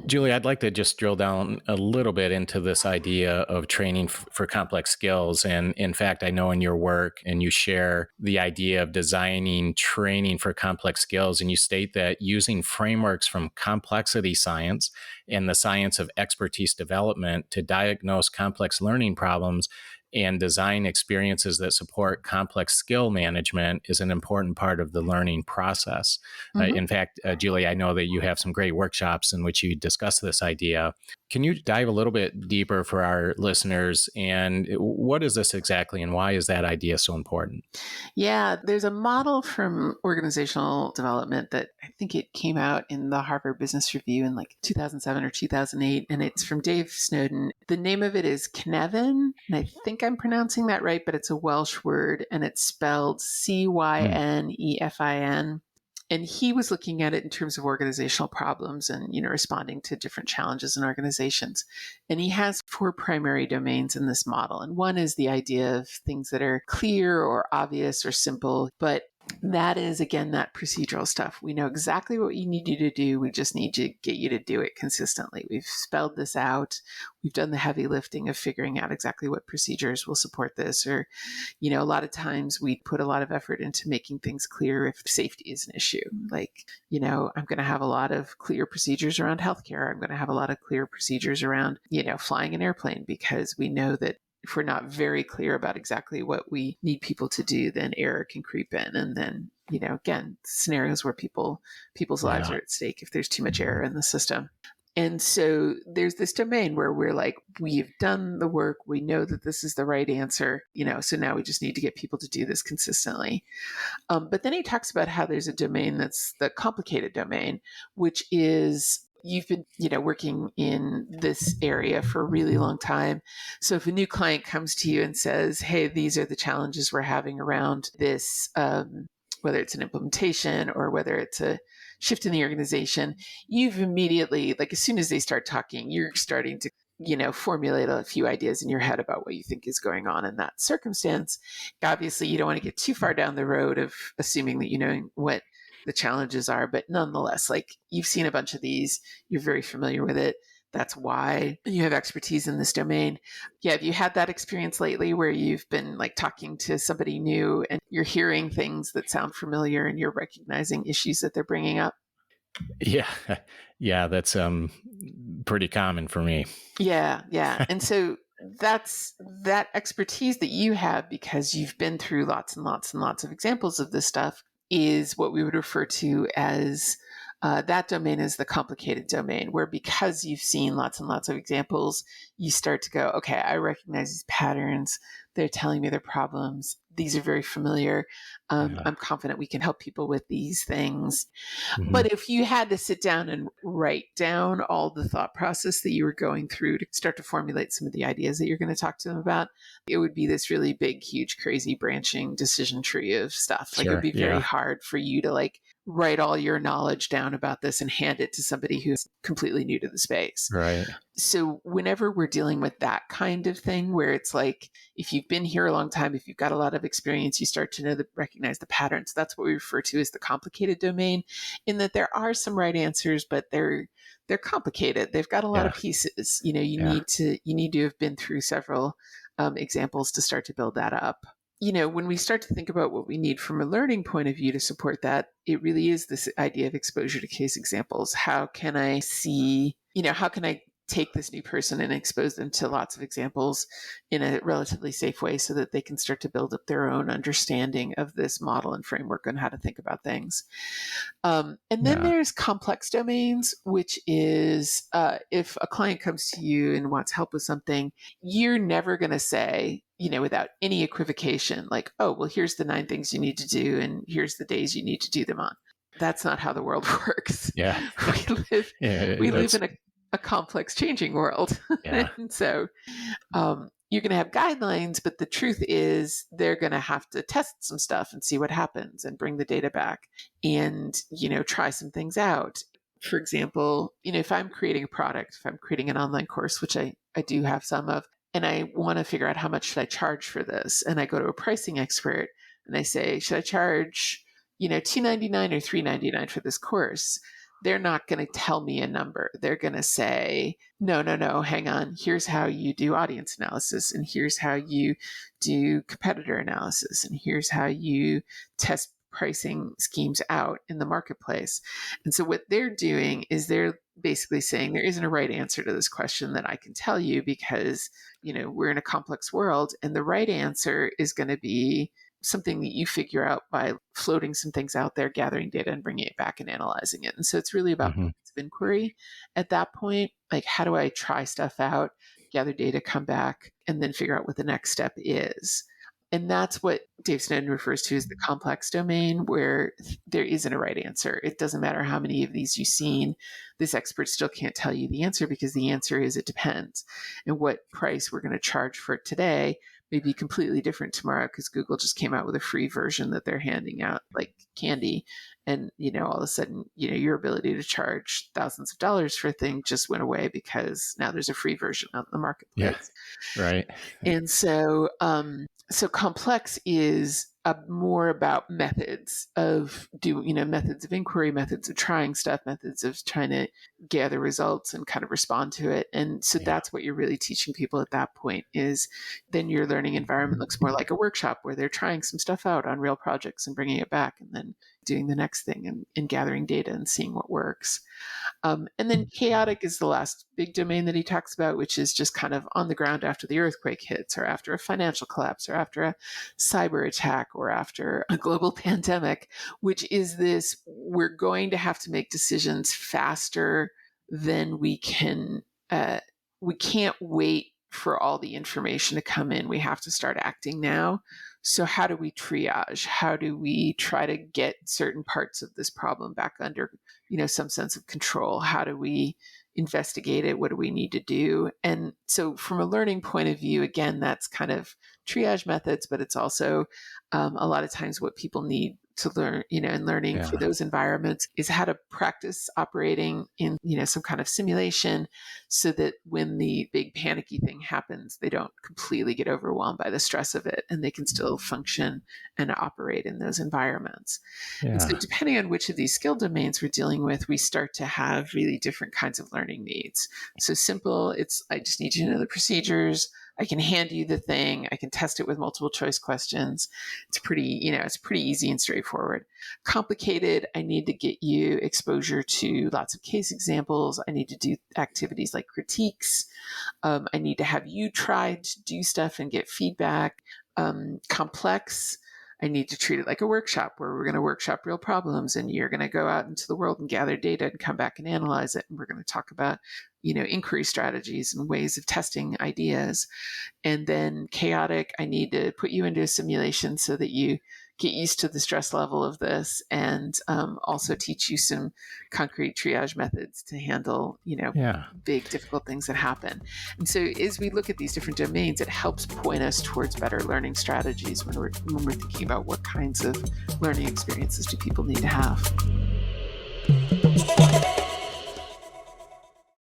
Julie, I'd like to just drill down a little bit into this idea of training for complex skills. And in fact, I know in your work and you share the idea of designing training for complex skills. And you state that using frameworks from complexity science and the science of expertise development to diagnose complex learning problems and design experiences that support complex skill management is an important part of the learning process. In fact, Julie, I know that you have some great workshops in which you discuss this idea. Can you dive a little bit deeper for our listeners? And what is this exactly, and why is that idea so important? Yeah, there's a model from organizational development that I think it came out in the Harvard Business Review in like 2007 or 2008, and it's from Dave Snowden. The name of it is Cynefin, and I think I'm pronouncing that right, but it's a Welsh word, and it's spelled Cynefin. And he was looking at it in terms of organizational problems and, responding to different challenges in organizations. And he has 4 primary domains in this model. And one is the idea of things that are clear or obvious or simple, but that is, again, that procedural stuff. We know exactly what you need you to do. We just need to get you to do it consistently. We've spelled this out. We've done the heavy lifting of figuring out exactly what procedures will support this. Or, a lot of times we put a lot of effort into making things clear if safety is an issue. Like, I'm going to have a lot of clear procedures around healthcare. I'm going to have a lot of clear procedures around, flying an airplane, because we know that if we're not very clear about exactly what we need people to do, then error can creep in. And then, again, scenarios where people's lives are at stake if there's too much error in the system. And so there's this domain where we're like, we've done the work. We know that this is the right answer, so now we just need to get people to do this consistently. But then he talks about how there's a domain that's the complicated domain, which is, you've been, working in this area for a really long time. So if a new client comes to you and says, hey, these are the challenges we're having around this, whether it's an implementation or whether it's a shift in the organization, you've immediately, like as soon as they start talking, you're starting to, formulate a few ideas in your head about what you think is going on in that circumstance. Obviously, you don't want to get too far down the road of assuming that you know what the challenges are, but nonetheless, like you've seen a bunch of these, you're very familiar with it. That's why you have expertise in this domain. Yeah, have you had that experience lately where you've been like talking to somebody new and you're hearing things that sound familiar and you're recognizing issues that they're bringing up? Yeah, that's pretty common for me. Yeah. And so that's that expertise that you have, because you've been through lots and lots and lots of examples of this stuff, is what we would refer to as that domain is the complicated domain, where because you've seen lots and lots of examples, you start to go, okay, I recognize these patterns. They're telling me their problems. These are very familiar. I'm confident we can help people with these things. Mm-hmm. But if you had to sit down and write down all the thought process that you were going through to start to formulate some of the ideas that you're going to talk to them about, it would be this really big, huge, crazy branching decision tree of stuff. Like, it would be very hard for you to like write all your knowledge down about this and hand it to somebody who's completely new to the space. Right. So whenever we're dealing with that kind of thing, where it's like, if you've been here a long time, if you've got a lot of experience, you start to recognize the patterns. That's what we refer to as the complicated domain, in that there are some right answers, but they're complicated. They've got a lot of pieces. You need to have been through several examples to start to build that up. When we start to think about what we need from a learning point of view to support that, it really is this idea of exposure to case examples. How can I take this new person and expose them to lots of examples in a relatively safe way so that they can start to build up their own understanding of this model and framework on how to think about things. And then there's complex domains, which is if a client comes to you and wants help with something, you're never going to say, without any equivocation, like, oh, well, here's the 9 things you need to do and here's the days you need to do them on. That's not how the world works. Yeah. We live in a complex, changing world. Yeah. And so you're going to have guidelines, but the truth is they're going to have to test some stuff and see what happens and bring the data back and, try some things out. For example, if I'm creating a product, if I'm creating an online course, which I do have some of, and I want to figure out how much should I charge for this, and I go to a pricing expert and I say, should I charge, $2.99 or $3.99 for this course? they're not going to tell me a number. They're going to say, no, no, no, hang on. Here's how you do audience analysis, and here's how you do competitor analysis, and here's how you test pricing schemes out in the marketplace. And so what they're doing is they're basically saying there isn't a right answer to this question that I can tell you, because, we're in a complex world, and the right answer is going to be something that you figure out by floating some things out there, gathering data and bringing it back and analyzing it. And so it's really about Hmm. methods of inquiry at that point. Like, how do I try stuff out, gather data, come back, and then figure out what the next step is? And that's what Dave Snowden refers to as the complex domain, where there isn't a right answer. It doesn't matter how many of these you've seen. This expert still can't tell you the answer, because the answer is it depends. And what price we're going to charge for it today may be completely different tomorrow, because Google just came out with a free version that they're handing out like candy. And, all of a sudden, your ability to charge thousands of dollars for a thing just went away, because now there's a free version out in the Yeah. marketplace. Right. And so complex is more about methods of methods of inquiry, methods of trying stuff, methods of trying to gather results and kind of respond to it. And so Yeah. that's what you're really teaching people at that point. Is then your learning environment looks more like a workshop, where they're trying some stuff out on real projects and bringing it back, and then doing the next thing, and gathering data and seeing what works. And then chaotic is the last big domain that he talks about, which is just kind of on the ground after the earthquake hits, or after a financial collapse, or after a cyber attack, or after a global pandemic, which is this: we're going to have to make decisions faster than we can. We can't wait for all the information to come in. We have to start acting now. So how do we triage? How do we try to get certain parts of this problem back under, some sense of control? How do we investigate it? What do we need to do? And so from a learning point of view, again, that's kind of triage methods, but it's also a lot of times what people need to learn, and learning for Yeah. those environments is how to practice operating in, some kind of simulation, so that when the big panicky thing happens, they don't completely get overwhelmed by the stress of it, and they can still function and operate in those environments. And so Yeah. depending on which of these skill domains we're dealing with, we start to have really different kinds of learning needs. So simple, it's, I just need you to know the procedures. I can hand you the thing. I can test it with multiple choice questions. It's pretty easy and straightforward. Complicated, I need to get you exposure to lots of case examples. I need to do activities like critiques. I need to have you try to do stuff and get feedback. Complex, I need to treat it like a workshop, where we're going to workshop real problems, and you're going to go out into the world and gather data and come back and analyze it. And we're going to talk about, inquiry strategies and ways of testing ideas. And then chaotic, I need to put you into a simulation so that you get used to the stress level of this, and also teach you some concrete triage methods to handle, Yeah. big, difficult things that happen. And so as we look at these different domains, it helps point us towards better learning strategies when we're thinking about what kinds of learning experiences do people need to have.